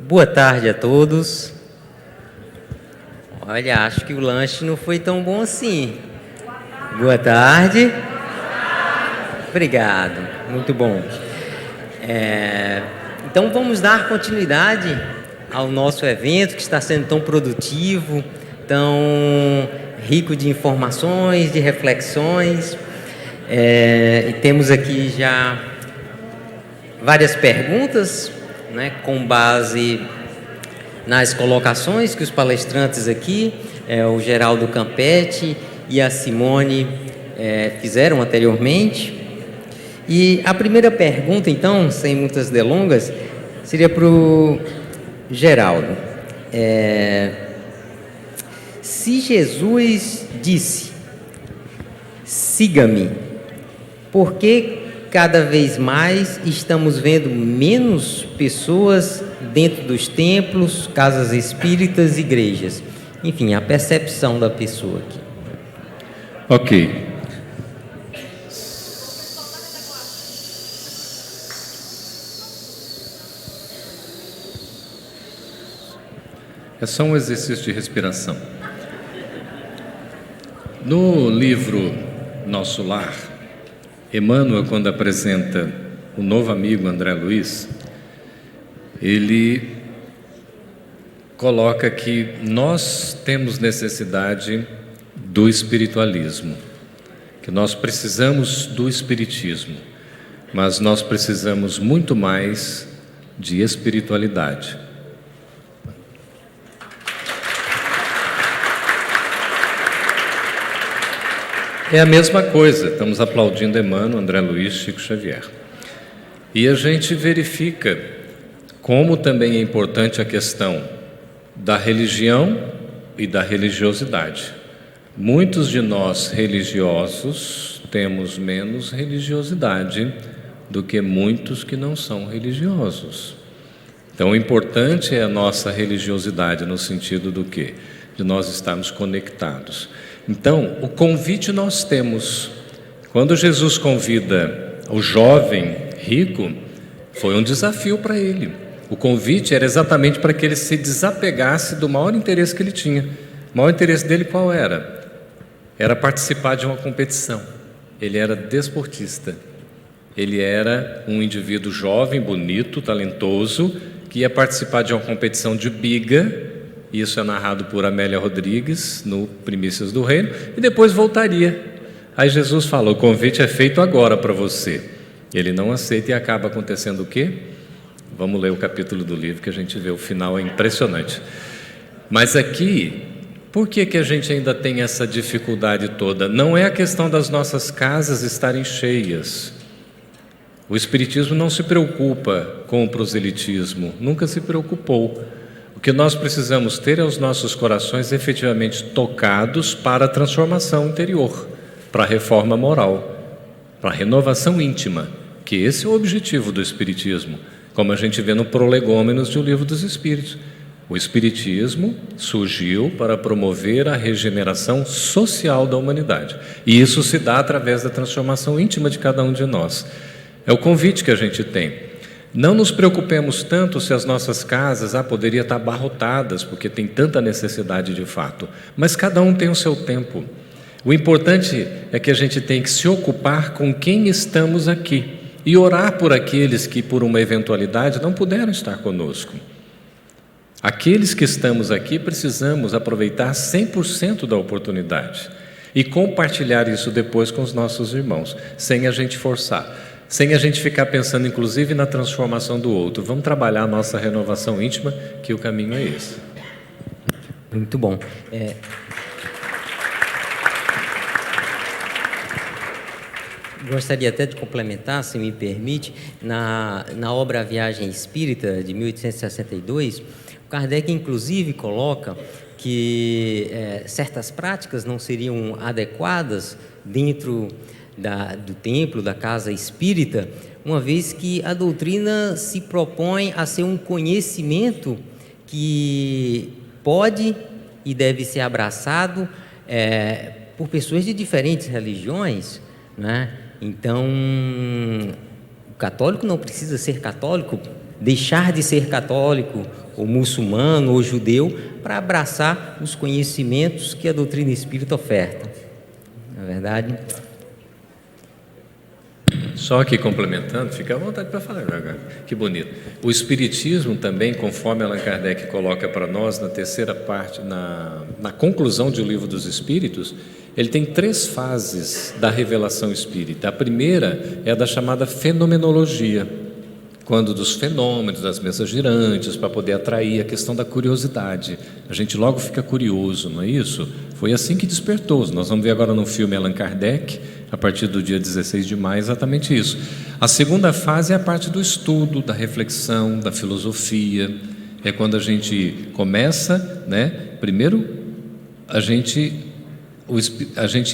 Boa tarde a todos. Olha, acho que o lanche não foi tão bom assim. Boa tarde. Obrigado, muito bom. Então vamos dar continuidade ao nosso evento que está sendo tão produtivo, tão rico de informações, de reflexões. E temos aqui já várias perguntas, né, com base nas colocações que os palestrantes aqui, o Geraldo Campetti e a Simone fizeram anteriormente. E a primeira pergunta, então, sem muitas delongas, seria para o Geraldo. Se Jesus disse, siga-me, por que cada vez mais estamos vendo menos pessoas dentro dos templos, casas espíritas, igrejas? Enfim, a percepção da pessoa aqui. Ok. É só um exercício de respiração. No livro Nosso Lar, Emmanuel, quando apresenta o novo amigo André Luiz, ele coloca que nós temos necessidade do espiritualismo, que nós precisamos do espiritismo, mas nós precisamos muito mais de espiritualidade. É a mesma coisa, estamos aplaudindo Emmanuel, André Luiz, Chico Xavier. E a gente verifica como também é importante a questão da religião e da religiosidade. Muitos de nós religiosos temos menos religiosidade do que muitos que não são religiosos. Então, o importante é a nossa religiosidade no sentido do quê? De nós estarmos conectados. Então, o convite nós temos. Quando Jesus convida o jovem rico, foi um desafio para ele. O convite era exatamente para que ele se desapegasse do maior interesse que ele tinha. O maior interesse dele qual era? Era participar de uma competição. Ele era desportista. Ele era um indivíduo jovem, bonito, talentoso, que ia participar de uma competição de biga. Isso é narrado por Amélia Rodrigues no Primícias do Reino, e depois voltaria. Aí Jesus falou, o convite é feito agora para você. Ele não aceita e acaba acontecendo o quê? Vamos ler o capítulo do livro que a gente vê, o final é impressionante. Mas aqui, por que a gente ainda tem essa dificuldade toda? Não é a questão das nossas casas estarem cheias. O Espiritismo não se preocupa com o proselitismo, nunca se preocupou. O que nós precisamos ter é os nossos corações efetivamente tocados para a transformação interior, para a reforma moral, para a renovação íntima, que esse é o objetivo do Espiritismo, como a gente vê no Prolegômenos de O Livro dos Espíritos. O Espiritismo surgiu para promover a regeneração social da humanidade, e isso se dá através da transformação íntima de cada um de nós. É o convite que a gente tem. Não nos preocupemos tanto se as nossas casas poderiam estar abarrotadas, porque tem tanta necessidade de fato, mas cada um tem o seu tempo. O importante é que a gente tem que se ocupar com quem estamos aqui e orar por aqueles que por uma eventualidade não puderam estar conosco. Aqueles que estamos aqui precisamos aproveitar 100% da oportunidade e compartilhar isso depois com os nossos irmãos, sem a gente forçar. Sem a gente ficar pensando, inclusive, na transformação do outro. Vamos trabalhar a nossa renovação íntima, que o caminho é esse. Muito bom. Gostaria até de complementar, se me permite, na obra A Viagem Espírita, de 1862, o Kardec, inclusive, coloca que certas práticas não seriam adequadas dentro do templo, da casa espírita, uma vez que a doutrina se propõe a ser um conhecimento que pode e deve ser abraçado por pessoas de diferentes religiões, né? Então, o católico não precisa ser católico deixar de ser católico, ou muçulmano, ou judeu, para abraçar os conhecimentos que a doutrina espírita oferta. Na verdade. Só que complementando, fica à vontade para falar, que bonito. O Espiritismo também, conforme Allan Kardec coloca para nós na terceira parte, na conclusão de O Livro dos Espíritos, ele tem 3 fases da revelação espírita. A primeira é a da chamada fenomenologia, quando dos fenômenos, das mesas girantes, para poder atrair a questão da curiosidade. A gente logo fica curioso, não é isso? Foi assim que despertou. Nós vamos ver agora no filme Allan Kardec, a partir do dia 16 de maio, exatamente isso. A segunda fase é a parte do estudo, da reflexão, da filosofia. É quando a gente começa, né? Primeiro, a gente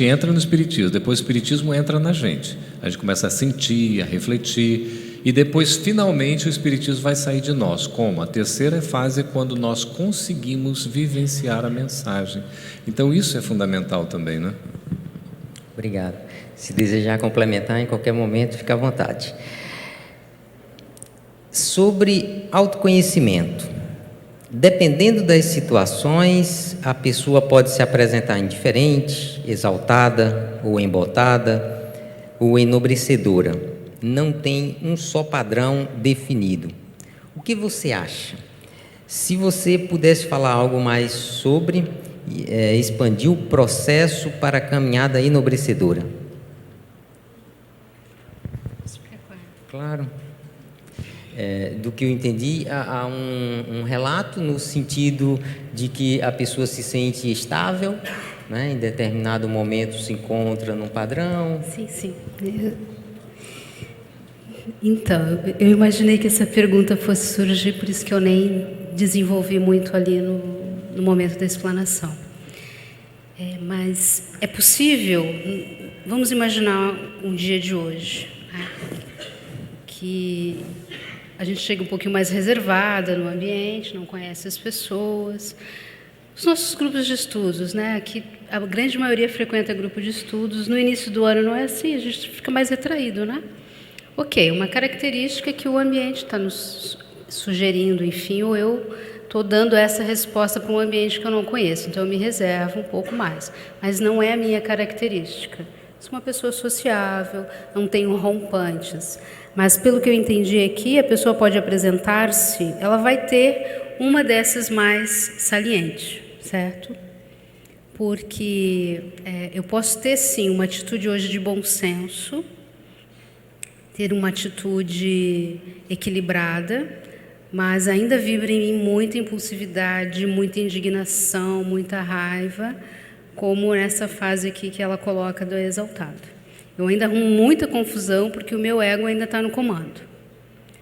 entra no Espiritismo, depois o Espiritismo entra na gente. A gente começa a sentir, a refletir, e depois, finalmente, o Espiritismo vai sair de nós. Como? A terceira fase é quando nós conseguimos vivenciar a mensagem. Então, isso é fundamental também, né? Obrigado. Se desejar complementar em qualquer momento, fique à vontade. Sobre autoconhecimento. Dependendo das situações, a pessoa pode se apresentar indiferente, exaltada, ou embotada, ou enobrecedora. Não tem um só padrão definido. O que você acha? Se você pudesse falar algo mais sobre expandir o processo para a caminhada enobrecedora. Claro. Do que eu entendi, há um relato no sentido de que a pessoa se sente estável, né? Em determinado momento se encontra num padrão. Sim, sim. Então, eu imaginei que essa pergunta fosse surgir, por isso que eu nem desenvolvi muito ali no momento da explanação. Mas é possível, vamos imaginar um dia de hoje, né? Que a gente chega um pouquinho mais reservada no ambiente, não conhece as pessoas. Os nossos grupos de estudos, né? Aqui a grande maioria frequenta grupo de estudos. No início do ano não é assim, a gente fica mais retraído, né? Ok, uma característica que o ambiente está nos sugerindo, enfim, ou eu estou dando essa resposta para um ambiente que eu não conheço, então eu me reservo um pouco mais. Mas não é a minha característica. Sou uma pessoa sociável, não tenho rompantes. Mas, pelo que eu entendi aqui, a pessoa pode apresentar-se, ela vai ter uma dessas mais saliente, certo? Porque eu posso ter, sim, uma atitude hoje de bom senso, ter uma atitude equilibrada, mas ainda vibra em mim muita impulsividade, muita indignação, muita raiva, como nessa fase aqui que ela coloca do exaltado. Eu ainda arrumo muita confusão porque o meu ego ainda está no comando.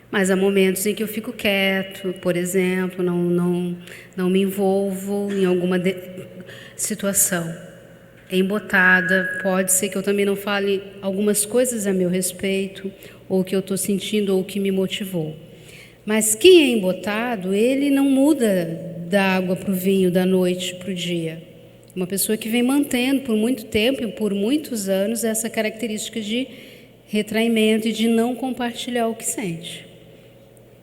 Mas há momentos em que eu fico quieto, por exemplo, não me envolvo em alguma situação embotada. Pode ser que eu também não fale algumas coisas a meu respeito, ou o que eu estou sentindo, ou o que me motivou. Mas quem é embotado, ele não muda da água para o vinho, da noite para o dia. Uma pessoa que vem mantendo por muito tempo e por muitos anos essa característica de retraimento e de não compartilhar o que sente.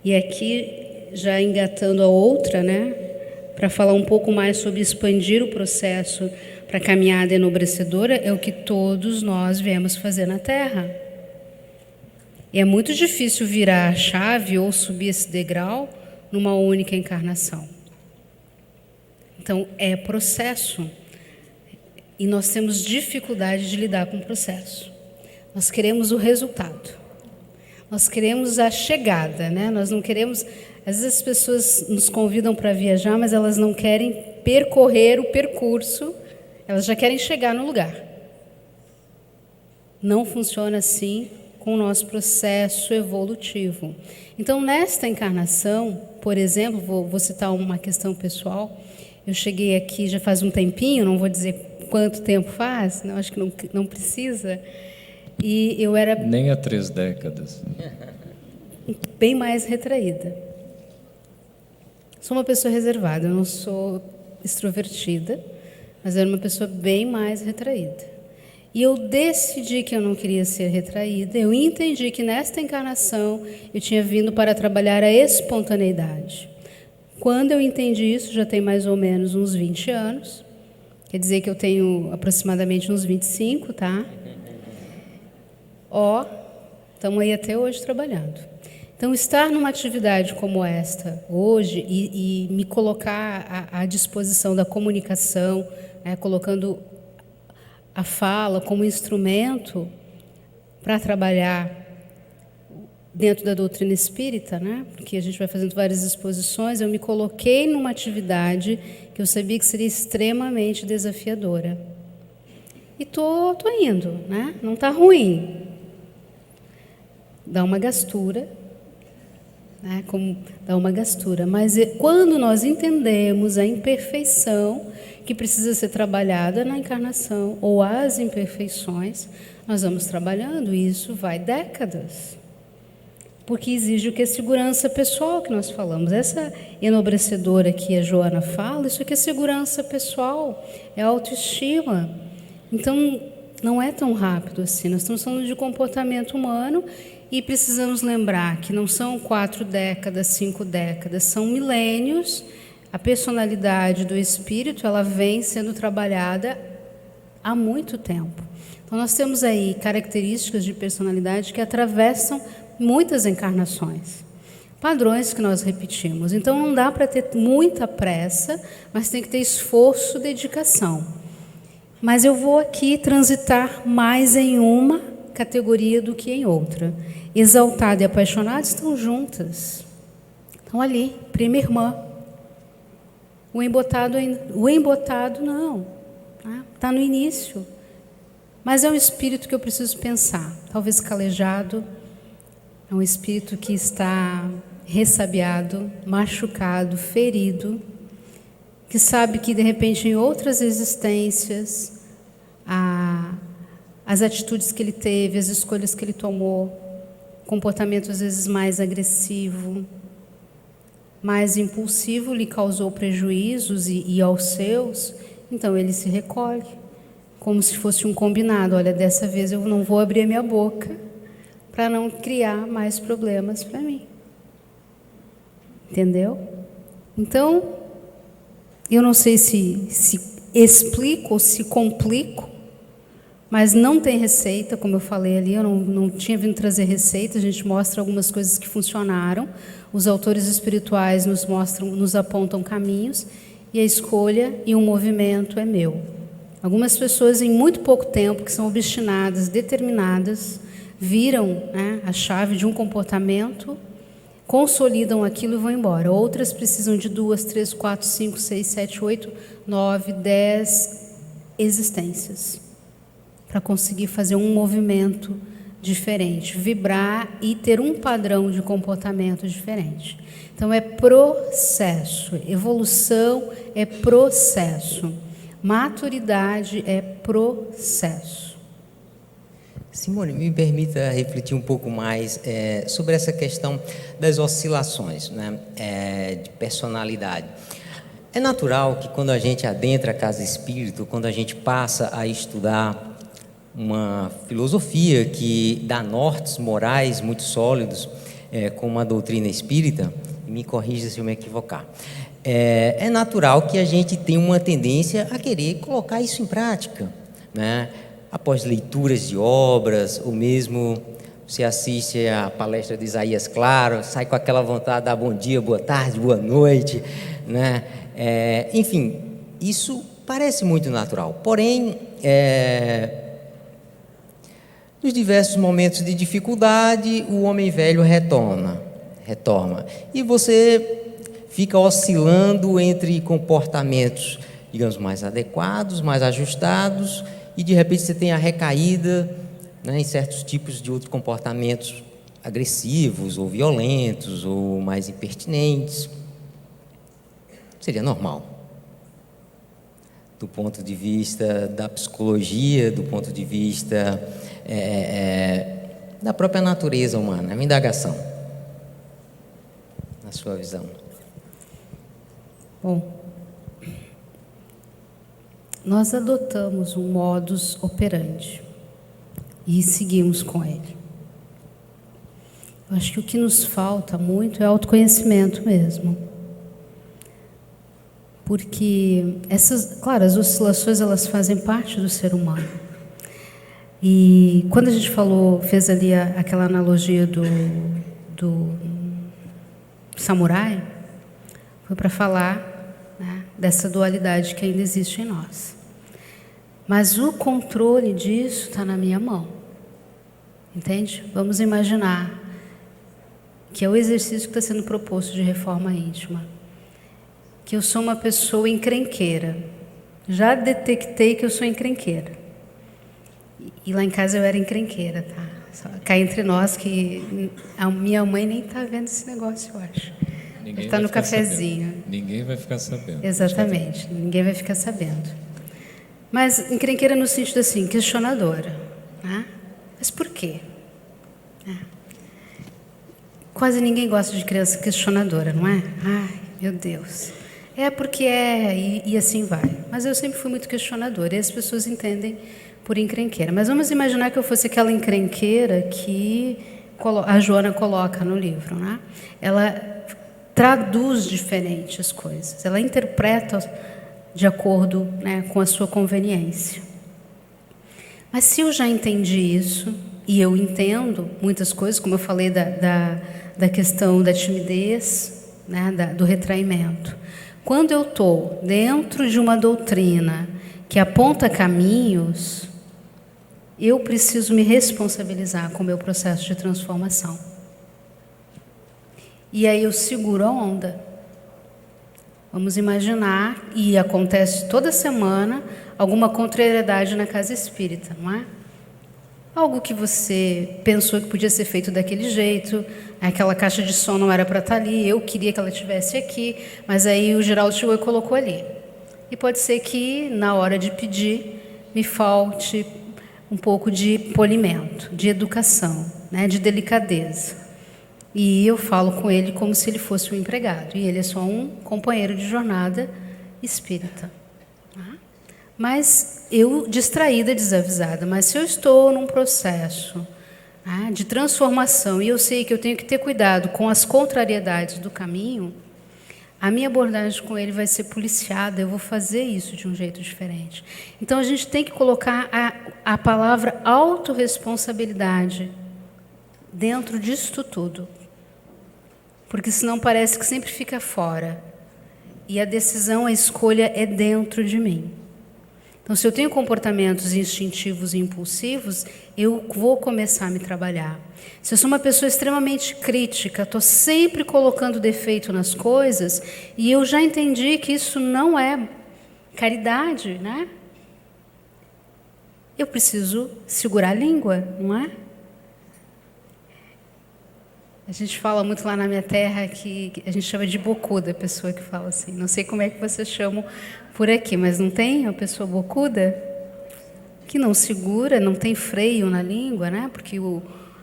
E aqui, já engatando a outra, né, para falar um pouco mais sobre expandir o processo para a caminhada enobrecedora, é o que todos nós viemos fazer na Terra. E é muito difícil virar a chave ou subir esse degrau numa única encarnação. Então, é processo. E nós temos dificuldade de lidar com o processo. Nós queremos o resultado. Nós queremos a chegada, né? Nós não queremos... Às vezes as pessoas nos convidam para viajar, mas elas não querem percorrer o percurso, elas já querem chegar no lugar. Não funciona assim com o nosso processo evolutivo. Então, nesta encarnação, por exemplo, vou citar uma questão pessoal. Eu cheguei aqui já faz um tempinho, não vou dizer quanto tempo faz, não, acho que não precisa. E eu era... Nem há 3 décadas. Bem mais retraída. Sou uma pessoa reservada, eu não sou extrovertida, mas era uma pessoa bem mais retraída. E eu decidi que eu não queria ser retraída. Eu entendi que nesta encarnação eu tinha vindo para trabalhar a espontaneidade. Quando eu entendi isso, já tem mais ou menos uns 20 anos. Quer dizer que eu tenho aproximadamente uns 25, tá? Estamos aí até hoje trabalhando. Então, estar numa atividade como esta hoje e me colocar à disposição da comunicação, né, colocando a fala como instrumento para trabalhar dentro da doutrina espírita, né, porque a gente vai fazendo várias exposições, eu me coloquei numa atividade que eu sabia que seria extremamente desafiadora. E tô indo, né? Não está ruim. Dá uma gastura, né? Dá uma gastura. Mas quando nós entendemos a imperfeição que precisa ser trabalhada na encarnação, ou as imperfeições, nós vamos trabalhando, e isso vai décadas. Porque exige o que é segurança pessoal que nós falamos. Essa enobrecedora que a Joana fala, isso aqui é segurança pessoal, é autoestima. Então, não é tão rápido assim. Nós estamos falando de comportamento humano e precisamos lembrar que não são 4 décadas, 5 décadas, são milênios. A personalidade do espírito, ela vem sendo trabalhada há muito tempo. Então, nós temos aí características de personalidade que atravessam muitas encarnações, padrões que nós repetimos. Então, não dá para ter muita pressa, mas tem que ter esforço, dedicação. Mas eu vou aqui transitar mais em uma categoria do que em outra. Exaltado e apaixonado estão juntas. Estão ali, prima e irmã. O embotado não. Está no início. Mas é um espírito que eu preciso pensar. Talvez calejado. É um espírito que está ressabiado, machucado, ferido, que sabe que, de repente, em outras existências, as atitudes que ele teve, as escolhas que ele tomou, comportamento às vezes mais agressivo, mais impulsivo, lhe causou prejuízos e aos seus, então ele se recolhe, como se fosse um combinado. Olha, dessa vez eu não vou abrir a minha boca para não criar mais problemas para mim. Entendeu? Então, eu não sei se explico ou se complico, mas não tem receita, como eu falei ali, eu não tinha vindo trazer receita, a gente mostra algumas coisas que funcionaram, os autores espirituais nos apontam caminhos, e a escolha e o movimento é meu. Algumas pessoas, em muito pouco tempo, que são obstinadas, determinadas, viram, né, a chave de um comportamento, consolidam aquilo e vão embora. Outras precisam de 2, 3, 4, 5, 6, 7, 8, 9, 10 existências para conseguir fazer um movimento diferente, vibrar e ter um padrão de comportamento diferente. Então, é processo. Evolução é processo. Maturidade é processo. Simone, me permita refletir um pouco mais sobre essa questão das oscilações, né, de personalidade. É natural que quando a gente adentra a casa espírita, quando a gente passa a estudar uma filosofia que dá nortes morais muito sólidos, como a doutrina espírita, e me corrija se eu me equivocar, é natural que a gente tenha uma tendência a querer colocar isso em prática, né? Após leituras de obras, ou mesmo você assiste a palestra de Isaías Claro, sai com aquela vontade de dar bom dia, boa tarde, boa noite, né? Enfim, isso parece muito natural. Porém, nos diversos momentos de dificuldade, o homem velho retorna. E você fica oscilando entre comportamentos, digamos, mais adequados, mais ajustados, e de repente você tem a recaída, né, em certos tipos de outros comportamentos agressivos, ou violentos, ou mais impertinentes. Seria normal. Do ponto de vista da psicologia, do ponto de vista da própria natureza humana, uma indagação, na sua visão. Bom, nós adotamos um modus operandi e seguimos com ele. Eu acho que o que nos falta muito é autoconhecimento mesmo. Porque claro, as oscilações elas fazem parte do ser humano. E quando a gente fez ali aquela analogia do samurai, foi para falar, né, dessa dualidade que ainda existe em nós. Mas o controle disso está na minha mão. Entende? Vamos imaginar que é o exercício que está sendo proposto de reforma íntima. Que eu sou uma pessoa encrenqueira. Já detectei que eu sou encrenqueira. E lá em casa eu era encrenqueira, tá? Só cá entre nós que a minha mãe nem está vendo esse negócio, eu acho. Está no cafezinho. Sabendo. Ninguém vai ficar sabendo. Exatamente, ninguém vai ficar sabendo. Mas encrenqueira no sentido assim, questionadora. Né? Mas por quê? Quase ninguém gosta de criança questionadora, não é? Ai, meu Deus. É porque e assim vai. Mas eu sempre fui muito questionadora, e as pessoas entendem por encrenqueira. Mas vamos imaginar que eu fosse aquela encrenqueira que a Joana coloca no livro, né? Ela traduz diferente as coisas, ela interpreta de acordo, né, com a sua conveniência. Mas se eu já entendi isso, e eu entendo muitas coisas, como eu falei da questão da timidez, né, do retraimento. Quando eu estou dentro de uma doutrina que aponta caminhos, eu preciso me responsabilizar com o meu processo de transformação. E aí eu seguro a onda. Vamos imaginar, e acontece toda semana, alguma contrariedade na casa espírita, não é? Algo que você pensou que podia ser feito daquele jeito, aquela caixa de som não era para estar ali, eu queria que ela estivesse aqui, mas aí o Geraldo chegou e colocou ali. E pode ser que, na hora de pedir, me falte um pouco de polimento, de educação, né, de delicadeza. E eu falo com ele como se ele fosse um empregado, e ele é só um companheiro de jornada espírita. Mas eu, distraída, desavisada, mas se eu estou num processo de transformação e eu sei que eu tenho que ter cuidado com as contrariedades do caminho, a minha abordagem com ele vai ser policiada, eu vou fazer isso de um jeito diferente. Então a gente tem que colocar a palavra autorresponsabilidade dentro disso tudo, porque senão parece que sempre fica fora, e a decisão, a escolha é dentro de mim. Então, se eu tenho comportamentos instintivos e impulsivos, eu vou começar a me trabalhar. Se eu sou uma pessoa extremamente crítica, estou sempre colocando defeito nas coisas, e eu já entendi que isso não é caridade, né? Eu preciso segurar a língua, não é? A gente fala muito lá na minha terra que a gente chama de bocuda a pessoa que fala assim. Não sei como é que vocês chamam por aqui, mas não tem a pessoa bocuda? Que não segura, não tem freio na língua, né? Porque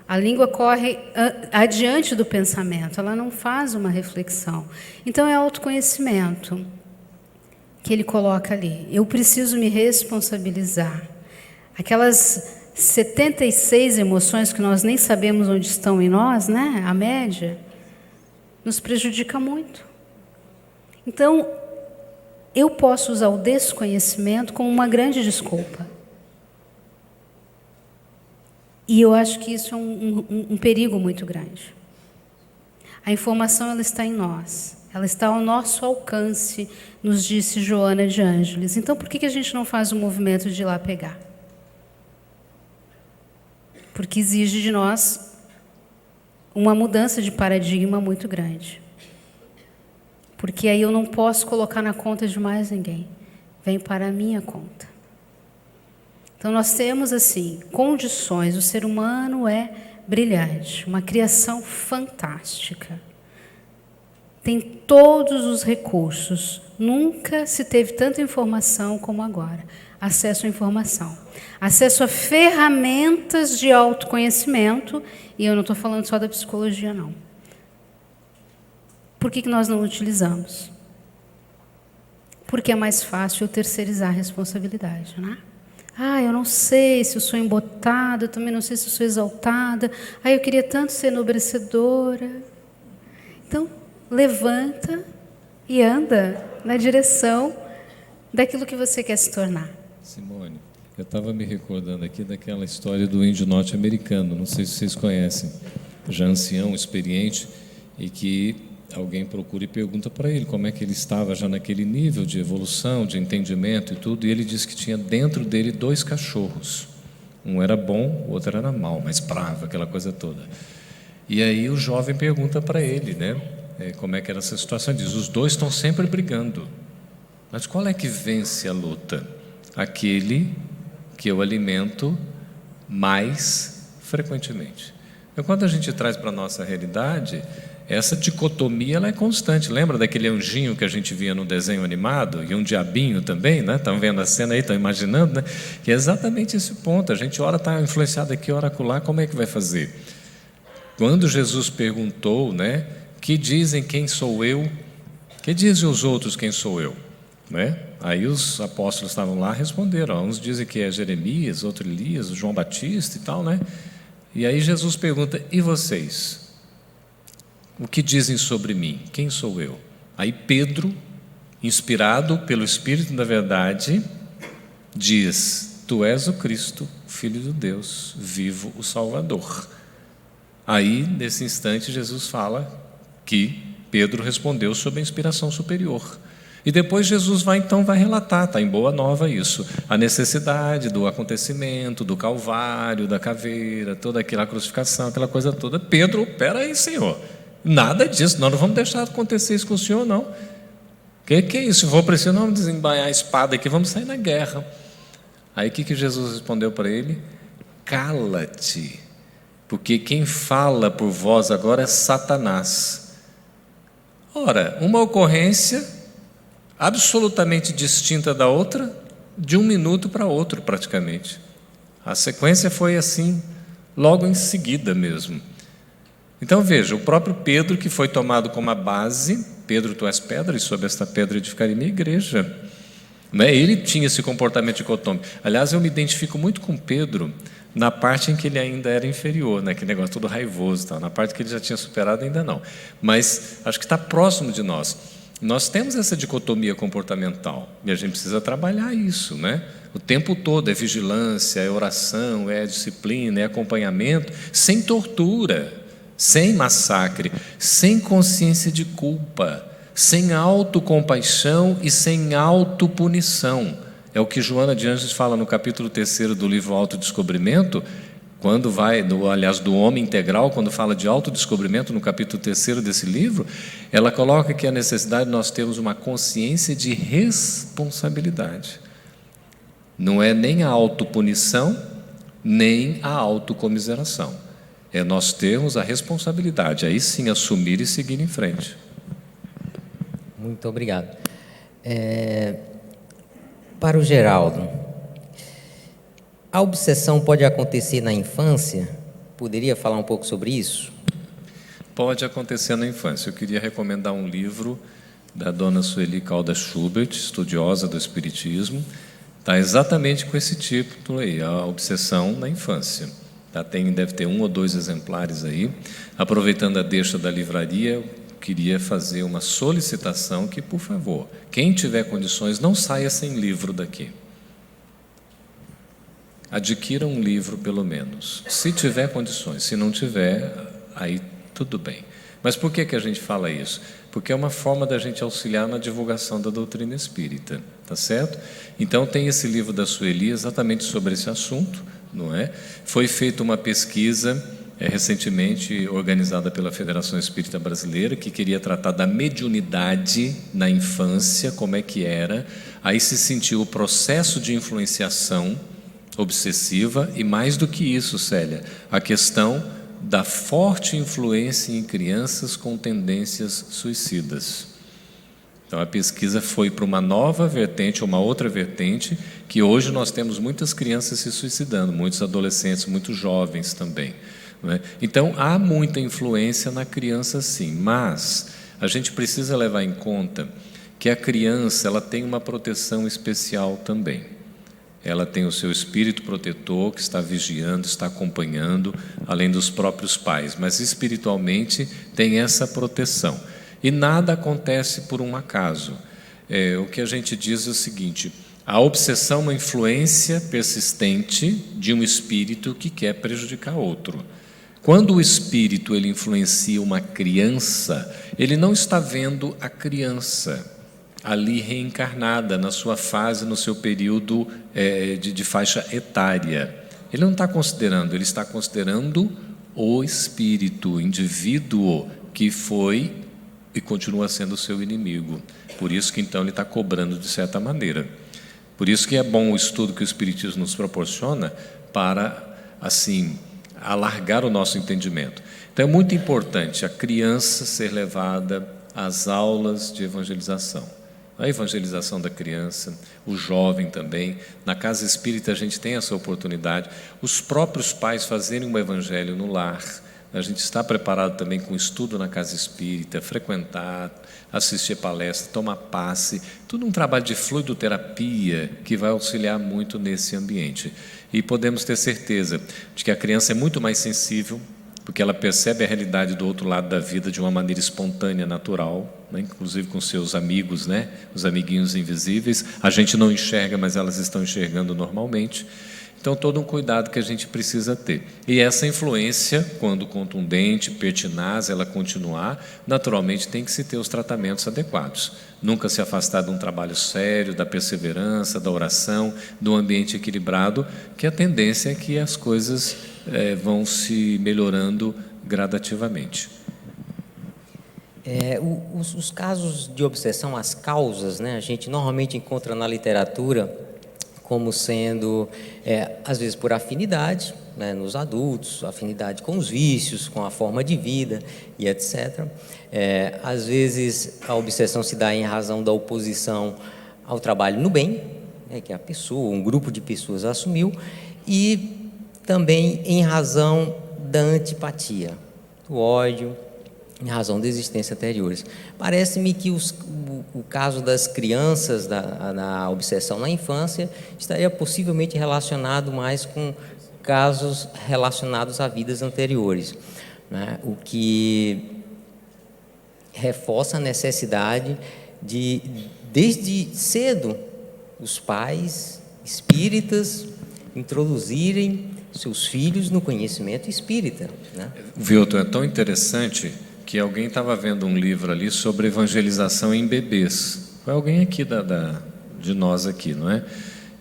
a língua corre adiante do pensamento, ela não faz uma reflexão. Então é autoconhecimento que ele coloca ali. Eu preciso me responsabilizar. Aquelas 76 emoções que nós nem sabemos onde estão em nós, né? A média, nos prejudica muito. Então, eu posso usar o desconhecimento como uma grande desculpa. E eu acho que isso é um perigo muito grande. A informação ela está em nós, ela está ao nosso alcance, nos disse Joana de Ângeles. Então, por que a gente não faz o movimento de ir lá pegar? Porque exige de nós uma mudança de paradigma muito grande. Porque aí eu não posso colocar na conta de mais ninguém. Vem para a minha conta. Então nós temos assim, condições. O ser humano é brilhante, uma criação fantástica. Tem todos os recursos. Nunca se teve tanta informação como agora. Acesso à informação. Acesso a ferramentas de autoconhecimento, e eu não estou falando só da psicologia, não. Por que nós não utilizamos? porque é mais fácil eu terceirizar a responsabilidade, né? Eu não sei se eu sou embotada, eu também não sei se eu sou exaltada. Eu queria tanto ser enobrecedora. Então, levanta e anda na direção daquilo que você quer se tornar. Simone, eu estava me recordando aqui daquela história do índio norte-americano, não sei se vocês conhecem, já ancião, experiente, e que alguém procura e pergunta para ele como é que ele estava já naquele nível de evolução, de entendimento e tudo, e ele diz que tinha dentro dele 2 cachorros. Um era bom, o outro era mau, mais bravo, aquela coisa toda. E aí o jovem pergunta para ele, né, como é que era essa situação. Diz, os 2 estão sempre brigando. Mas qual é que vence a luta? Aquele que eu alimento mais frequentemente. Então, quando a gente traz para a nossa realidade, essa dicotomia ela é constante. Lembra daquele anjinho que a gente via no desenho animado? E um diabinho também, né? Estão vendo a cena aí, estão imaginando, né? Que é exatamente esse ponto. A gente ora está influenciado aqui, ora acolá, como é que vai fazer? Quando Jesus perguntou, né? Que dizem quem sou eu? Que dizem os outros quem sou eu? Né? Aí os apóstolos estavam lá, responderam. Uns dizem que é Jeremias, outro Elias, João Batista e tal, né? E aí Jesus pergunta, e vocês? O que dizem sobre mim? Quem sou eu? Aí Pedro, inspirado pelo Espírito da Verdade, diz, tu és o Cristo, Filho de Deus, vivo, o Salvador. Aí, nesse instante, Jesus fala que Pedro respondeu sob a inspiração superior. E depois Jesus vai relatar, está em Boa Nova isso, a necessidade do acontecimento, do Calvário, da caveira, toda aquela crucificação, aquela coisa toda. Pedro, peraí, Senhor, nada disso, nós não vamos deixar acontecer isso com o Senhor, não. Que é isso? Se for preciso, não vamos desembainhar a espada aqui, vamos sair na guerra. Aí o que Jesus respondeu para ele? Cala-te, porque quem fala por vós agora é Satanás. Ora, uma ocorrência absolutamente distinta da outra, de um minuto para outro praticamente. A sequência foi assim, logo em seguida mesmo. Então veja, o próprio Pedro, que foi tomado como a base, Pedro, tu és pedra, e sobre esta pedra edificarei minha igreja. Ele tinha esse comportamento dicotômico. Aliás, eu me identifico muito com Pedro na parte em que ele ainda era inferior, né? Aquele negócio todo raivoso, tal. Na parte que ele já tinha superado, ainda não. Mas acho que está próximo de nós. Nós temos essa dicotomia comportamental e a gente precisa trabalhar isso, né? O tempo todo é vigilância, é oração, é disciplina, é acompanhamento, sem tortura, sem massacre, sem consciência de culpa, sem autocompaixão e sem autopunição. É o que Joana de Ângeles fala no capítulo 3 do livro Autodescobrimento, quando vai, aliás, do homem integral, quando fala de autodescobrimento no capítulo 3 desse livro, ela coloca que a necessidade de nós termos uma consciência de responsabilidade. Não é nem a autopunição, nem a autocomiseração. É nós termos a responsabilidade, aí sim assumir e seguir em frente. Muito obrigado. Para o Geraldo, a obsessão pode acontecer na infância? Poderia falar um pouco sobre isso? Pode acontecer na infância. Eu queria recomendar um livro da dona Sueli Caldas Schubert, estudiosa do Espiritismo. Está exatamente com esse título aí, a obsessão na infância. Deve ter 1 ou 2 exemplares aí. Aproveitando a deixa da livraria, eu queria fazer uma solicitação que, por favor, quem tiver condições, não saia sem livro daqui. Adquira um livro, pelo menos, se tiver condições. Se não tiver, aí tudo bem. Mas por que a gente fala isso? Porque é uma forma da gente auxiliar na divulgação da doutrina espírita, tá certo? Então tem esse livro da Sueli exatamente sobre esse assunto, não é? Foi feita uma pesquisa recentemente organizada pela Federação Espírita Brasileira, que queria tratar da mediunidade na infância, como é que era. Aí se sentiu o processo de influenciação obsessiva e, mais do que isso, Célia, a questão da forte influência em crianças com tendências suicidas. Então a pesquisa foi para uma nova vertente, uma outra vertente, que hoje nós temos muitas crianças se suicidando, muitos adolescentes, muitos jovens também, não é? Então há muita influência na criança sim, mas a gente precisa levar em conta que a criança ela tem uma proteção especial também. Ela tem o seu espírito protetor que está vigiando, está acompanhando, além dos próprios pais, mas espiritualmente tem essa proteção. E nada acontece por um acaso. O que a gente diz é o seguinte: a obsessão é uma influência persistente de um espírito que quer prejudicar outro. Quando o espírito ele influencia uma criança, ele não está vendo a criança ali reencarnada na sua fase, no seu período de faixa etária. Ele não está considerando, ele está considerando o espírito, o indivíduo que foi e continua sendo o seu inimigo. Por isso que então ele está cobrando de certa maneira. Por isso que é bom o estudo que o Espiritismo nos proporciona para, assim, alargar o nosso entendimento. Então é muito importante a criança ser levada às aulas de evangelização. A evangelização da criança, o jovem também. Na casa espírita a gente tem essa oportunidade. Os próprios pais fazerem um evangelho no lar. A gente está preparado também com estudo na casa espírita, frequentar, assistir palestra, tomar passe, tudo um trabalho de fluidoterapia que vai auxiliar muito nesse ambiente. E podemos ter certeza de que a criança é muito mais sensível, porque ela percebe a realidade do outro lado da vida de uma maneira espontânea, natural, né? Inclusive com seus amigos, né? Os amiguinhos invisíveis. A gente não enxerga, mas elas estão enxergando normalmente. Então, todo um cuidado que a gente precisa ter. E essa influência, quando contundente, pertinaz, ela continuar, naturalmente tem que se ter os tratamentos adequados. Nunca se afastar de um trabalho sério, da perseverança, da oração, de um ambiente equilibrado, que a tendência é que as coisas vão se melhorando gradativamente. Os casos de obsessão, as causas, né, a gente normalmente encontra na literatura como sendo, às vezes por afinidade, né, nos adultos, afinidade com os vícios, com a forma de vida e etc. Às vezes a obsessão se dá em razão da oposição ao trabalho no bem, né, que a pessoa, um grupo de pessoas assumiu, e também em razão da antipatia, do ódio, em razão da existência anteriores. Parece-me que o caso das crianças, da obsessão na infância, estaria possivelmente relacionado mais com casos relacionados a vidas anteriores, né? O que reforça a necessidade de, desde cedo, os pais espíritas introduzirem seus filhos no conhecimento espírita, né? Vilton, é tão interessante que alguém estava vendo um livro ali sobre evangelização em bebês. Foi alguém aqui de nós aqui, não é?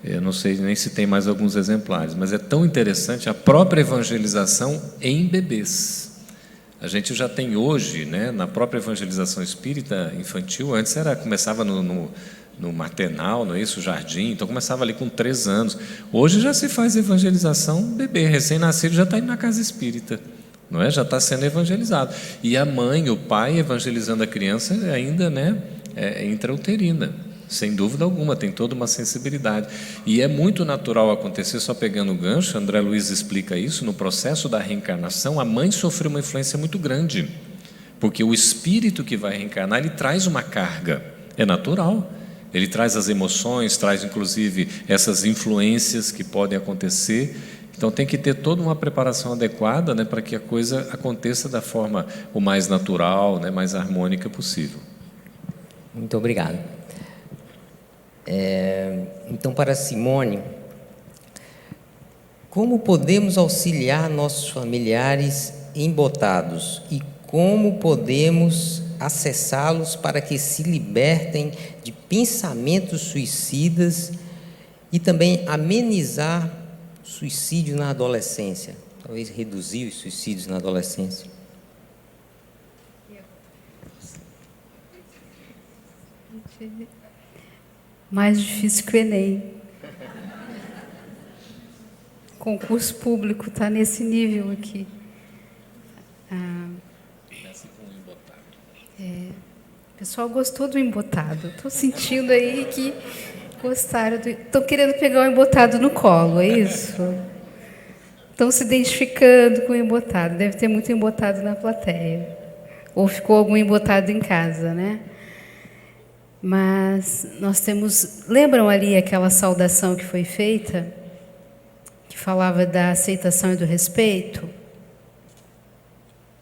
Eu não sei nem se tem mais alguns exemplares, mas é tão interessante a própria evangelização em bebês. A gente já tem hoje, né, na própria evangelização espírita infantil, antes começava no maternal, não é isso? Jardim, então começava ali com 3 anos. Hoje já se faz evangelização bebê, recém-nascido já está indo na casa espírita. Não é? Já está sendo evangelizado. E a mãe, o pai evangelizando a criança ainda, né, intrauterina, sem dúvida alguma, tem toda uma sensibilidade. E é muito natural acontecer, só pegando o gancho, André Luiz explica isso, no processo da reencarnação, a mãe sofreu uma influência muito grande, porque o espírito que vai reencarnar, ele traz uma carga, é natural. Ele traz as emoções, traz inclusive essas influências que podem acontecer. Então tem que ter toda uma preparação adequada, né, para que a coisa aconteça da forma o mais natural, né, mais harmônica possível. Muito obrigado. Então, para Simone, como podemos auxiliar nossos familiares embotados e como podemos acessá-los para que se libertem de pensamentos suicidas e também amenizar suicídio na adolescência, talvez reduzir os suicídios na adolescência? Mais difícil que o Enem. Concurso público está nesse nível aqui. O pessoal gostou do embotado. Estou sentindo aí que gostaram do... Estão querendo pegar o embotado no colo, é isso? Estão se identificando com o embotado. Deve ter muito embotado na plateia. Ou ficou algum embotado em casa, né? Mas nós temos... Lembram ali aquela saudação que foi feita? Que falava da aceitação e do respeito?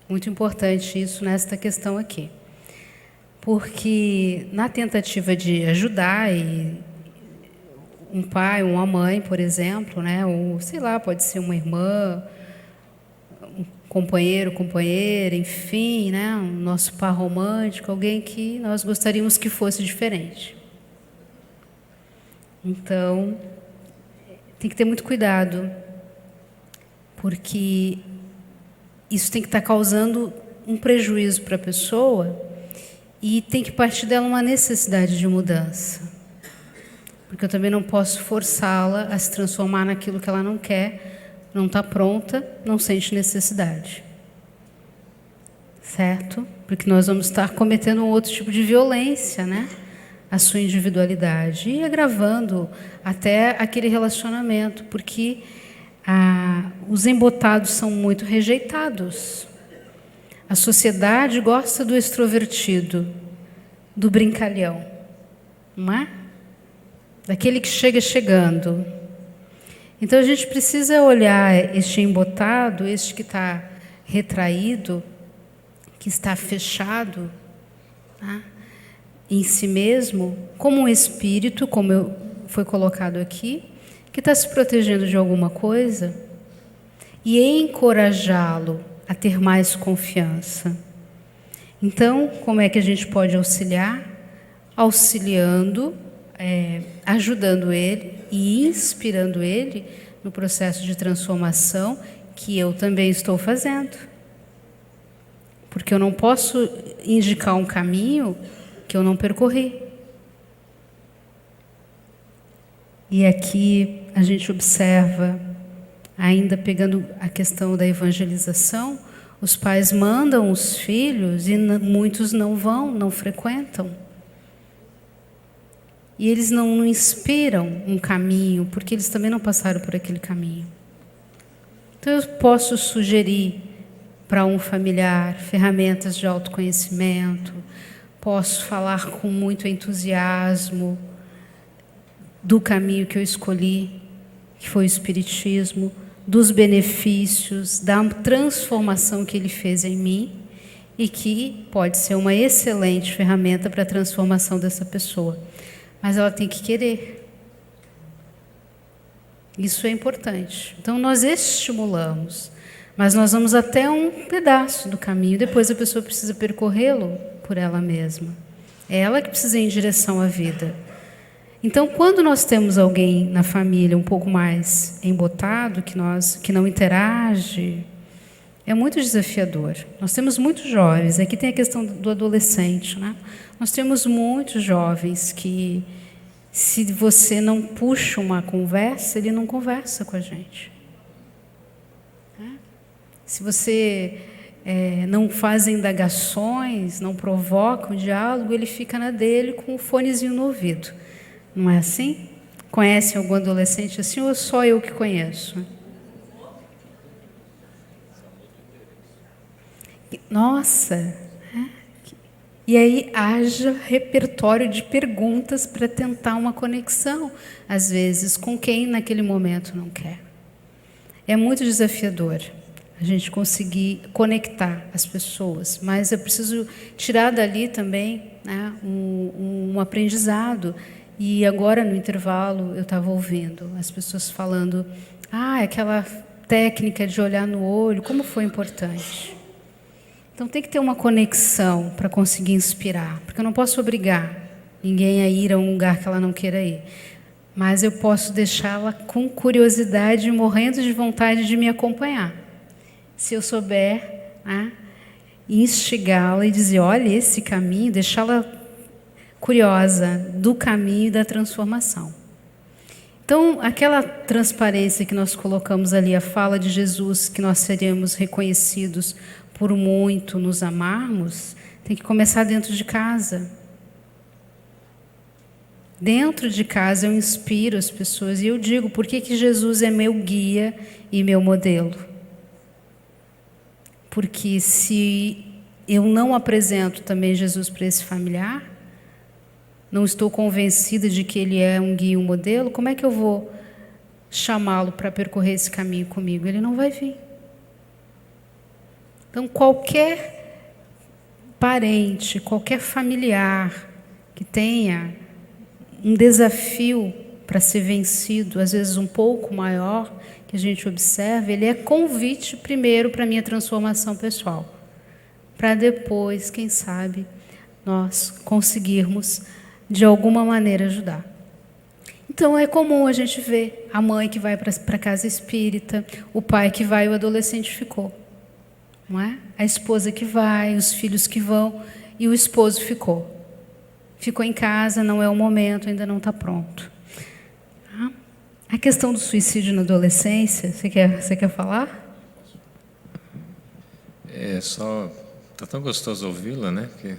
Muito importante isso nesta questão aqui. Porque na tentativa de ajudar, e um pai, uma mãe, por exemplo, né, ou sei lá, pode ser uma irmã, um companheiro, companheira, enfim, né, um nosso par romântico, alguém que nós gostaríamos que fosse diferente. Então, tem que ter muito cuidado, porque isso tem que estar causando um prejuízo para a pessoa e tem que partir dela uma necessidade de mudança. Porque eu também não posso forçá-la a se transformar naquilo que ela não quer, não está pronta, não sente necessidade. Certo? Porque nós vamos estar cometendo um outro tipo de violência, né? A sua individualidade e agravando até aquele relacionamento, porque os embotados são muito rejeitados. A sociedade gosta do extrovertido, do brincalhão, não é? Daquele que chega chegando. Então a gente precisa olhar este embotado, este que está retraído, que está fechado, tá? Em si mesmo, como um espírito, como foi colocado aqui, que está se protegendo de alguma coisa, e encorajá-lo a ter mais confiança. Então, como é que a gente pode auxiliar? Auxiliando, ajudando ele e inspirando ele no processo de transformação que eu também estou fazendo. Porque eu não posso indicar um caminho que eu não percorri. E aqui a gente observa, ainda pegando a questão da evangelização, os pais mandam os filhos e muitos não vão, não frequentam. E eles não inspiram um caminho, porque eles também não passaram por aquele caminho. Então eu posso sugerir para um familiar ferramentas de autoconhecimento, posso falar com muito entusiasmo do caminho que eu escolhi, que foi o Espiritismo, dos benefícios, da transformação que ele fez em mim e que pode ser uma excelente ferramenta para a transformação dessa pessoa. Mas ela tem que querer. Isso é importante. Então nós estimulamos, mas nós vamos até um pedaço do caminho, depois a pessoa precisa percorrê-lo por ela mesma. É ela que precisa ir em direção à vida. Então, quando nós temos alguém na família um pouco mais embotado, que não interage, é muito desafiador. Nós temos muitos jovens, aqui tem a questão do adolescente, né? Nós temos muitos jovens que, se você não puxa uma conversa, ele não conversa com a gente. Se você não faz indagações, não provoca um diálogo, ele fica na dele com um fonezinho no ouvido. Não é assim? Conhecem algum adolescente assim ou só eu que conheço? Nossa! E aí haja repertório de perguntas para tentar uma conexão, às vezes, com quem naquele momento não quer. É muito desafiador a gente conseguir conectar as pessoas, mas eu preciso tirar dali também, né, um aprendizado. E agora, no intervalo, eu estava ouvindo as pessoas falando, aquela técnica de olhar no olho, como foi importante. Então, tem que ter uma conexão para conseguir inspirar, porque eu não posso obrigar ninguém a ir a um lugar que ela não queira ir, mas eu posso deixá-la com curiosidade, morrendo de vontade de me acompanhar. Se eu souber, instigá-la e dizer, olha, esse caminho, deixá-la curiosa do caminho da transformação. Então, aquela transparência que nós colocamos ali, a fala de Jesus, que nós seremos reconhecidos por muito nos amarmos, tem que começar dentro de casa. Dentro de casa eu inspiro as pessoas e eu digo, por que Jesus é meu guia e meu modelo? Porque se eu não apresento também Jesus para esse familiar, não estou convencida de que ele é um guia, um modelo, como é que eu vou chamá-lo para percorrer esse caminho comigo? Ele não vai vir. Então, qualquer parente, qualquer familiar que tenha um desafio para ser vencido, às vezes um pouco maior, que a gente observa, ele é convite primeiro para a minha transformação pessoal, para depois, quem sabe, nós conseguirmos de alguma maneira ajudar. Então é comum a gente ver a mãe que vai para a casa espírita, o pai que vai e o adolescente ficou, não é? A esposa que vai, os filhos que vão e o esposo ficou. Ficou em casa, não é o momento, ainda não está pronto. A questão do suicídio na adolescência, você quer falar? Tá tão gostoso ouvi-la, né? Que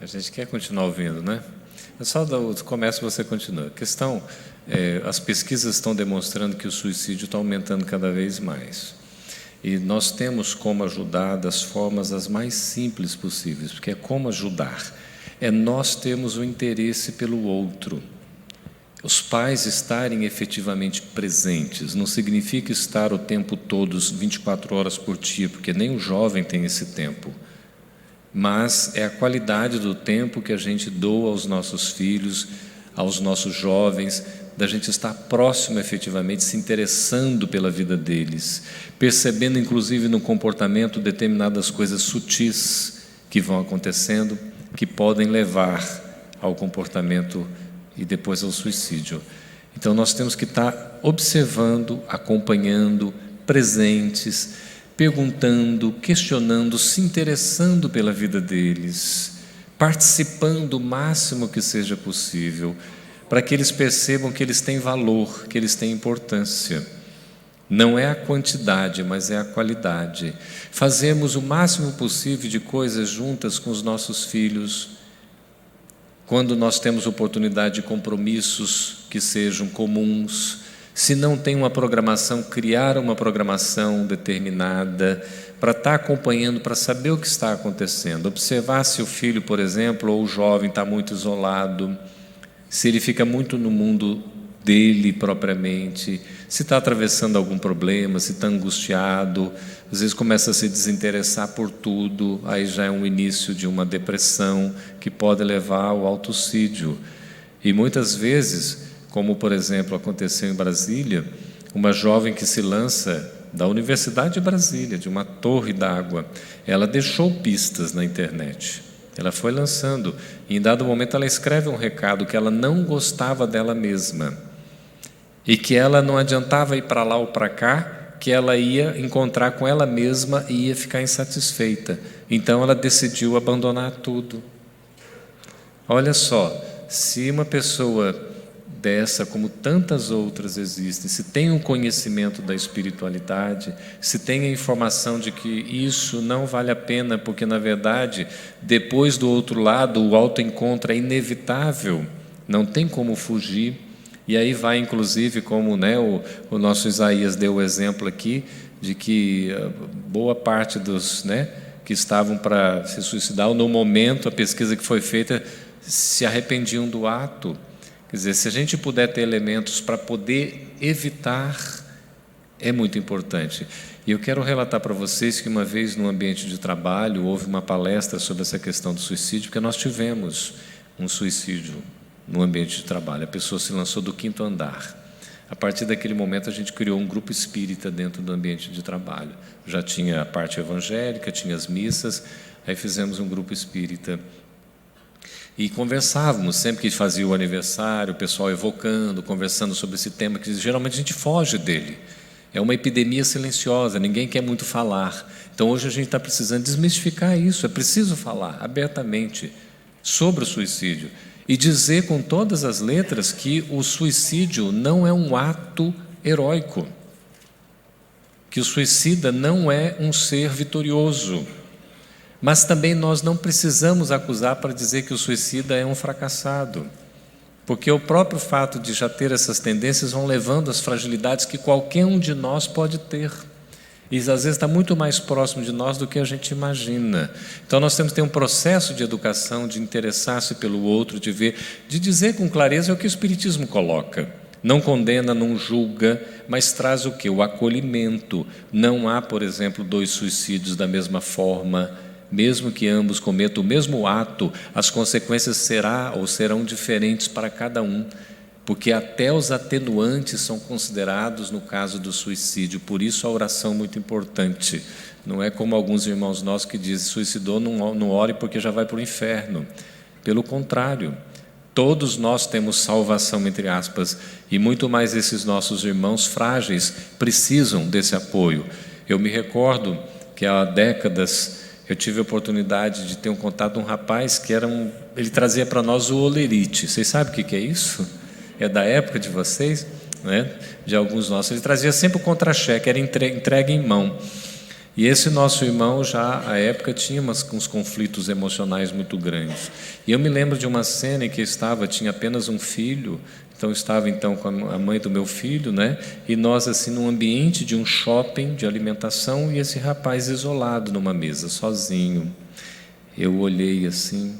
a gente quer continuar ouvindo, né? É só do começo você continua. A questão, as pesquisas estão demonstrando que o suicídio está aumentando cada vez mais. E nós temos como ajudar das formas as mais simples possíveis, porque é como ajudar. É nós termos o interesse pelo outro. Os pais estarem efetivamente presentes não significa estar o tempo todo, 24 horas por dia, porque nem o jovem tem esse tempo. Mas é a qualidade do tempo que a gente doa aos nossos filhos, aos nossos jovens, da gente estar próximo efetivamente, se interessando pela vida deles, percebendo inclusive no comportamento determinadas coisas sutis que vão acontecendo, que podem levar ao comportamento e depois ao suicídio. Então nós temos que estar observando, acompanhando, presentes, perguntando, questionando, se interessando pela vida deles, participando o máximo que seja possível, para que eles percebam que eles têm valor, que eles têm importância. Não é a quantidade, mas é a qualidade. Fazemos o máximo possível de coisas juntas com os nossos filhos, quando nós temos oportunidade de compromissos que sejam comuns. Se não tem uma programação, criar uma programação determinada para estar acompanhando, para saber o que está acontecendo. Observar se o filho, por exemplo, ou o jovem está muito isolado, se ele fica muito no mundo dele propriamente, se está atravessando algum problema, se está angustiado, às vezes começa a se desinteressar por tudo, aí já é um início de uma depressão que pode levar ao autossídio. E muitas vezes, como por exemplo aconteceu em Brasília, uma jovem que se lança da Universidade de Brasília, de uma torre d'água, ela deixou pistas na internet. Ela foi lançando, e em dado momento ela escreve um recado que ela não gostava dela mesma, e que ela não adiantava ir para lá ou para cá, que ela ia encontrar com ela mesma e ia ficar insatisfeita. Então ela decidiu abandonar tudo. Olha só, se uma pessoa dessa, como tantas outras existem, se tem um conhecimento da espiritualidade, se tem a informação de que isso não vale a pena, porque na verdade, depois do outro lado, o autoencontro é inevitável, não tem como fugir. E aí vai inclusive como o nosso Isaías deu o exemplo aqui, de que boa parte dos que estavam para se suicidar, no momento, a pesquisa que foi feita, se arrependiam do ato. Quer dizer, se a gente puder ter elementos para poder evitar, é muito importante. E eu quero relatar para vocês que uma vez no ambiente de trabalho houve uma palestra sobre essa questão do suicídio, porque nós tivemos um suicídio no ambiente de trabalho. A pessoa se lançou do 5º andar. A partir daquele momento a gente criou um grupo espírita dentro do ambiente de trabalho. Já tinha a parte evangélica, tinha as missas, aí fizemos um grupo espírita. E conversávamos, sempre que fazia o aniversário, o pessoal evocando, conversando sobre esse tema, que geralmente a gente foge dele. É uma epidemia silenciosa, ninguém quer muito falar. Então hoje a gente está precisando desmistificar isso, é preciso falar abertamente sobre o suicídio. E dizer com todas as letras que o suicídio não é um ato heróico, que o suicida não é um ser vitorioso. Mas também nós não precisamos acusar para dizer que o suicida é um fracassado, porque o próprio fato de já ter essas tendências vão levando às fragilidades que qualquer um de nós pode ter. E às vezes está muito mais próximo de nós do que a gente imagina. Então nós temos que ter um processo de educação, de interessar-se pelo outro, de ver, de dizer com clareza o que o Espiritismo coloca. Não condena, não julga, mas traz o quê? O acolhimento. Não há, por exemplo, 2 suicídios da mesma forma. Mesmo que ambos cometam o mesmo ato, as consequências serão diferentes para cada um. Porque até os atenuantes são considerados no caso do suicídio. Por isso a oração é muito importante. Não é como alguns irmãos nossos que dizem: suicidou, não ore porque já vai para o inferno. Pelo contrário, todos nós temos salvação, entre aspas, e muito mais esses nossos irmãos frágeis precisam desse apoio. Eu me recordo que há décadas eu tive a oportunidade de ter um contato com um rapaz que ele trazia para nós o olerite. Vocês sabem o que é isso? É da época de vocês, né? De alguns nossos. Ele trazia sempre o contra-cheque, era entregue em mão. E esse nosso irmão já, à época, tinha uns conflitos emocionais muito grandes. E eu me lembro de uma cena em que tinha apenas um filho, então estava com a mãe do meu filho, né? E nós assim num ambiente de um shopping de alimentação e esse rapaz isolado numa mesa, sozinho. Eu olhei assim,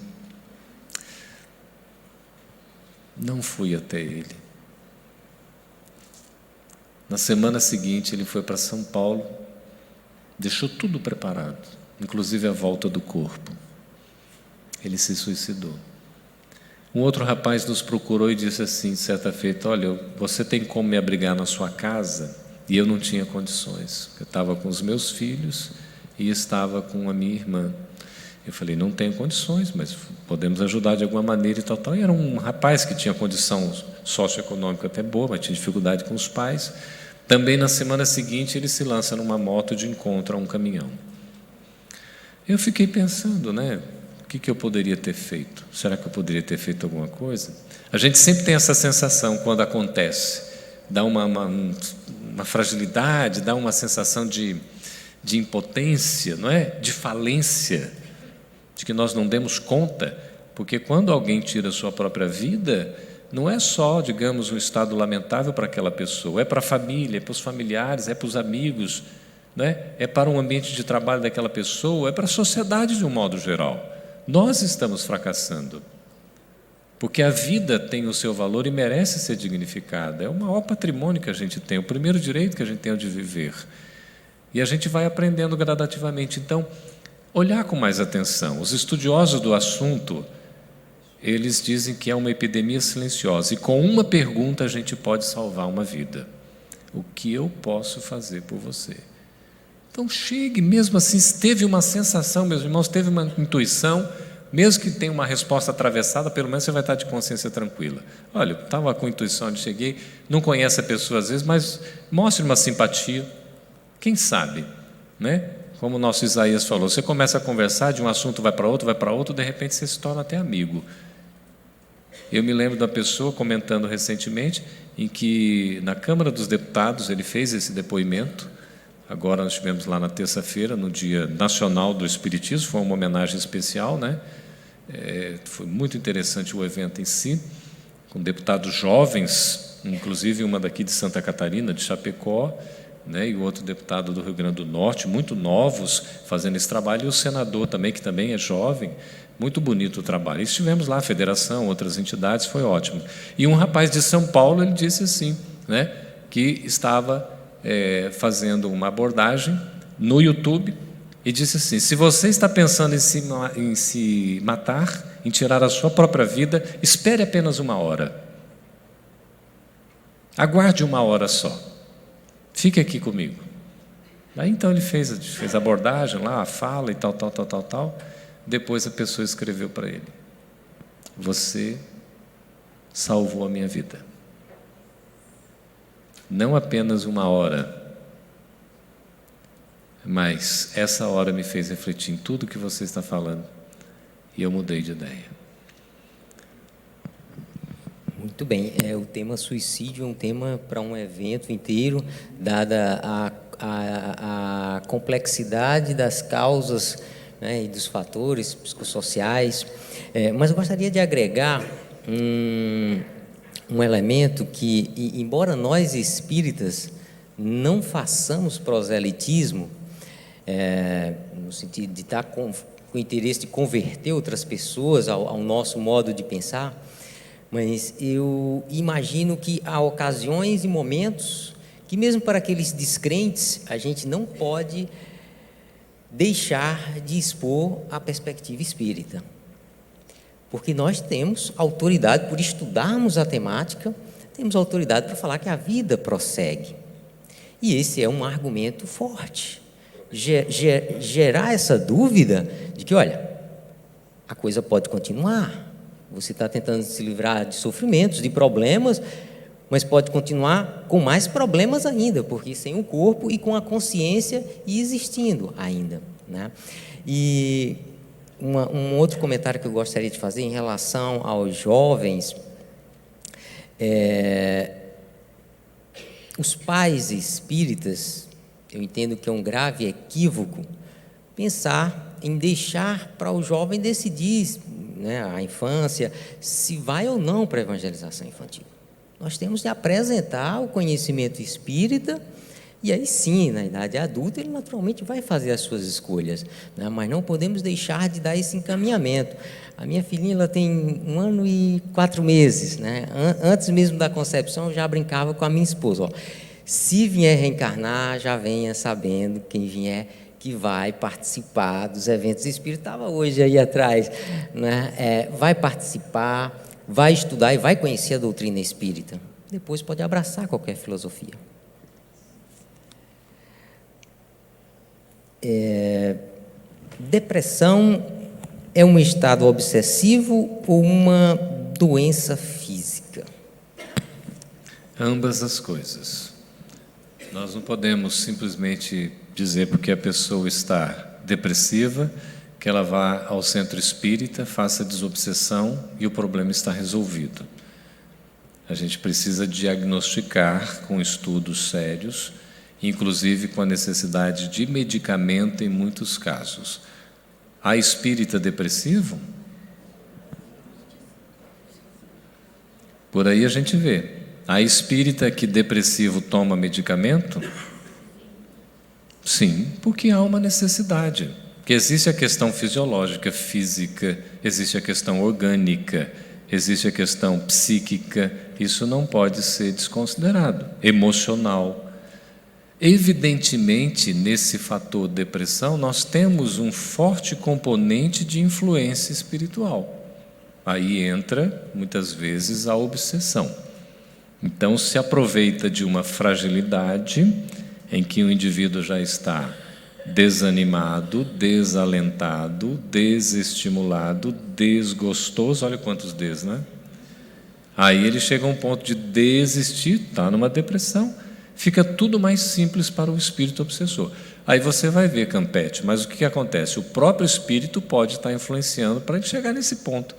não fui até ele. Na semana seguinte ele foi para São Paulo, deixou tudo preparado, inclusive a volta do corpo. Ele se suicidou. Um outro rapaz nos procurou e disse assim, certa feita: olha, você tem como me abrigar na sua casa? E eu não tinha condições. Eu estava com os meus filhos e estava com a minha irmã. Eu falei: não tenho condições, mas podemos ajudar de alguma maneira e tal. E era um rapaz que tinha condição socioeconômica até boa, mas tinha dificuldade com os pais. Também na semana seguinte ele se lança numa moto de encontro a um caminhão. Eu fiquei pensando, né? O que eu poderia ter feito? Será que eu poderia ter feito alguma coisa? A gente sempre tem essa sensação quando acontece. Dá uma fragilidade, dá uma sensação de impotência, não é? De falência, de que nós não demos conta. Porque quando alguém tira a sua própria vida, não é só, digamos, um estado lamentável para aquela pessoa, é para a família, é para os familiares, é para os amigos, não é? É para um ambiente de trabalho daquela pessoa, é para a sociedade de um modo geral. Nós estamos fracassando, porque a vida tem o seu valor e merece ser dignificada. É o maior patrimônio que a gente tem, o primeiro direito que a gente tem de viver. E a gente vai aprendendo gradativamente. Então, olhar com mais atenção. Os estudiosos do assunto, eles dizem que é uma epidemia silenciosa, e com uma pergunta a gente pode salvar uma vida: o que eu posso fazer por você? Então chegue, mesmo assim, se teve uma sensação, meus irmãos, teve uma intuição, mesmo que tenha uma resposta atravessada, pelo menos você vai estar de consciência tranquila. Olha, eu estava com intuição, cheguei, não conhece a pessoa às vezes, mas mostre uma simpatia, quem sabe, né? Como o nosso Isaías falou, você começa a conversar, de um assunto vai para outro, de repente você se torna até amigo. Eu me lembro da pessoa comentando recentemente em que na Câmara dos Deputados ele fez esse depoimento. Agora nós estivemos lá na terça-feira, no Dia Nacional do Espiritismo, foi uma homenagem especial, né? Foi muito interessante o evento em si, com deputados jovens, inclusive uma daqui de Santa Catarina, de Chapecó, né? E o outro deputado do Rio Grande do Norte, muito novos, fazendo esse trabalho, e o senador também, que também é jovem. Muito bonito o trabalho. E estivemos lá, a federação, outras entidades, foi ótimo. E um rapaz de São Paulo, ele disse assim, né? Que estava fazendo uma abordagem no YouTube e disse assim: se você está pensando em se matar, em tirar a sua própria vida, espere apenas 1 hora. Aguarde 1 hora só. Fique aqui comigo. Aí então ele fez a abordagem lá, a fala e tal. Depois a pessoa escreveu para ele: você salvou a minha vida. Não apenas 1 hora, mas essa hora me fez refletir em tudo que você está falando e eu mudei de ideia. Muito bem, o tema suicídio é um tema para um evento inteiro, dada a complexidade das causas, né, e dos fatores psicossociais, mas eu gostaria de agregar um elemento que, embora nós espíritas não façamos proselitismo, no sentido de estar com o interesse de converter outras pessoas ao nosso modo de pensar, mas eu imagino que há ocasiões e momentos que, mesmo para aqueles descrentes, a gente não pode deixar de expor a perspectiva espírita, porque nós temos autoridade, por estudarmos a temática, temos autoridade para falar que a vida prossegue, e esse é um argumento forte, gerar essa dúvida de que, olha, a coisa pode continuar, você está tentando se livrar de sofrimentos, de problemas, mas pode continuar com mais problemas ainda, porque sem o corpo e com a consciência e existindo ainda, né? E um outro comentário que eu gostaria de fazer em relação aos jovens, os pais espíritas, eu entendo que é um grave equívoco pensar em deixar para o jovem decidir, né, a infância, se vai ou não para a evangelização infantil. Nós temos de apresentar o conhecimento espírita, e aí sim, na idade adulta, ele naturalmente vai fazer as suas escolhas, né? Mas não podemos deixar de dar esse encaminhamento. A minha filhinha, ela tem 1 ano e 4 meses, né? Antes mesmo da concepção, eu já brincava com a minha esposa, ó, se vier reencarnar, já venha sabendo, quem vier, que vai participar dos eventos espíritas. Estava hoje aí atrás, né? Vai participar, vai estudar e vai conhecer a doutrina espírita. Depois pode abraçar qualquer filosofia. Depressão é um estado obsessivo ou uma doença física? Ambas as coisas. Nós não podemos simplesmente dizer porque a pessoa está depressiva que ela vá ao centro espírita, faça desobsessão e o problema está resolvido. A gente precisa diagnosticar com estudos sérios, inclusive com a necessidade de medicamento em muitos casos. Há espírita depressivo? Por aí a gente vê. Há espírita que depressivo toma medicamento? Sim, porque há uma necessidade. Porque existe a questão fisiológica, física, existe a questão orgânica, existe a questão psíquica, isso não pode ser desconsiderado, emocional. Evidentemente, nesse fator depressão, nós temos um forte componente de influência espiritual. Aí entra, muitas vezes, a obsessão. Então, se aproveita de uma fragilidade em que o indivíduo já está desanimado, desalentado, desestimulado, desgostoso, olha quantos des, né? Aí ele chega a um ponto de desistir, está numa depressão, fica tudo mais simples para o espírito obsessor. Aí você vai ver, Campete, mas o que acontece? O próprio espírito pode estar influenciando para ele chegar nesse ponto.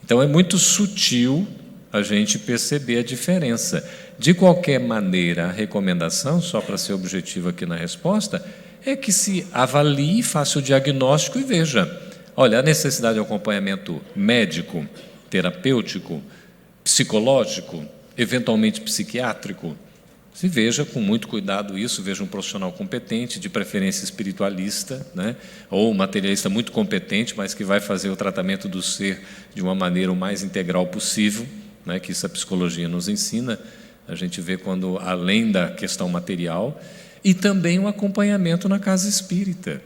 Então é muito sutil a gente perceber a diferença. De qualquer maneira, a recomendação, só para ser objetivo aqui na resposta, é que se avalie, faça o diagnóstico e veja, olha, a necessidade de acompanhamento médico, terapêutico, psicológico, eventualmente psiquiátrico, se veja com muito cuidado isso, veja um profissional competente, de preferência espiritualista, né? Ou um materialista muito competente, mas que vai fazer o tratamento do ser de uma maneira o mais integral possível, né? Que isso a psicologia nos ensina, a gente vê quando, além da questão material, e também um acompanhamento na casa espírita,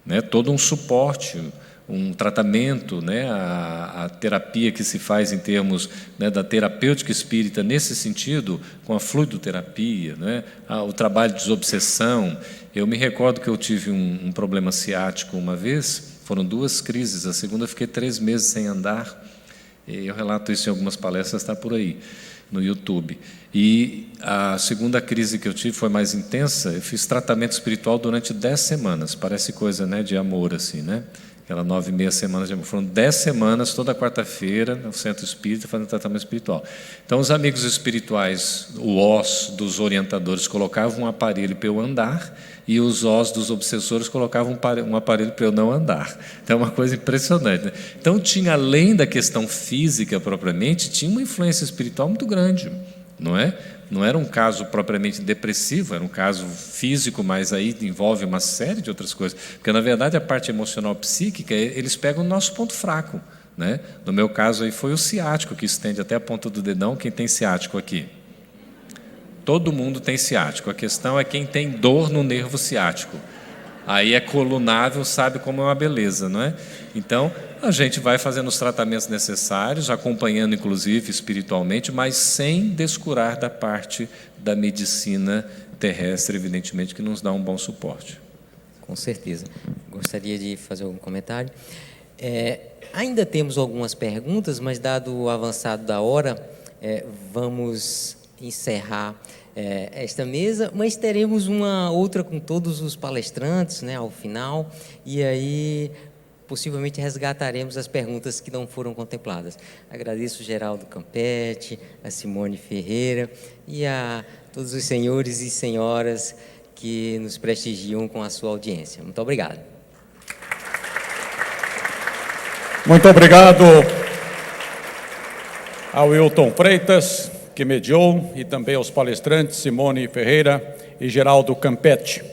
né? Todo um suporte, um tratamento, né? A terapia que se faz em termos, né, da terapêutica espírita nesse sentido, com a fluidoterapia, né? O trabalho de desobsessão. Eu me recordo que eu tive um problema ciático uma vez, foram 2 crises, a segunda eu fiquei 3 meses sem andar, eu relato isso em algumas palestras, está por aí no YouTube. E a segunda crise que eu tive foi mais intensa, eu fiz tratamento espiritual durante 10 semanas, parece coisa, né, de amor assim, né? Aquela 9,5 semanas de amor. Foram 10 semanas, toda quarta-feira, no centro espírita, fazendo tratamento espiritual. Então, os amigos espirituais, o OS dos orientadores, colocavam um aparelho para eu andar, e os OS dos obsessores colocavam um aparelho para eu não andar. Então, é uma coisa impressionante, né? Então, tinha, além da questão física propriamente, tinha uma influência espiritual muito grande. não é? Não era um caso propriamente depressivo, era um caso físico, mas aí envolve uma série de outras coisas. Porque, na verdade, a parte emocional psíquica, eles pegam o nosso ponto fraco, né? No meu caso, aí foi o ciático, que estende até a ponta do dedão. Quem tem ciático aqui? Todo mundo tem ciático. A questão é quem tem dor no nervo ciático. Aí é colunável, sabe como é uma beleza, não é? Então, a gente vai fazendo os tratamentos necessários, acompanhando, inclusive, espiritualmente, mas sem descurar da parte da medicina terrestre, evidentemente, que nos dá um bom suporte. Com certeza. Gostaria de fazer algum comentário. Ainda temos algumas perguntas, mas, dado o avançado da hora, vamos encerrar esta mesa, mas teremos uma outra com todos os palestrantes, né, ao final, e aí possivelmente resgataremos as perguntas que não foram contempladas. Agradeço o Geraldo Campetti, a Simone Ferreira e a todos os senhores e senhoras que nos prestigiam com a sua audiência. Muito obrigado. Muito obrigado ao Wilton Freitas, que mediou, e também aos palestrantes Simone Ferreira e Geraldo Campetti.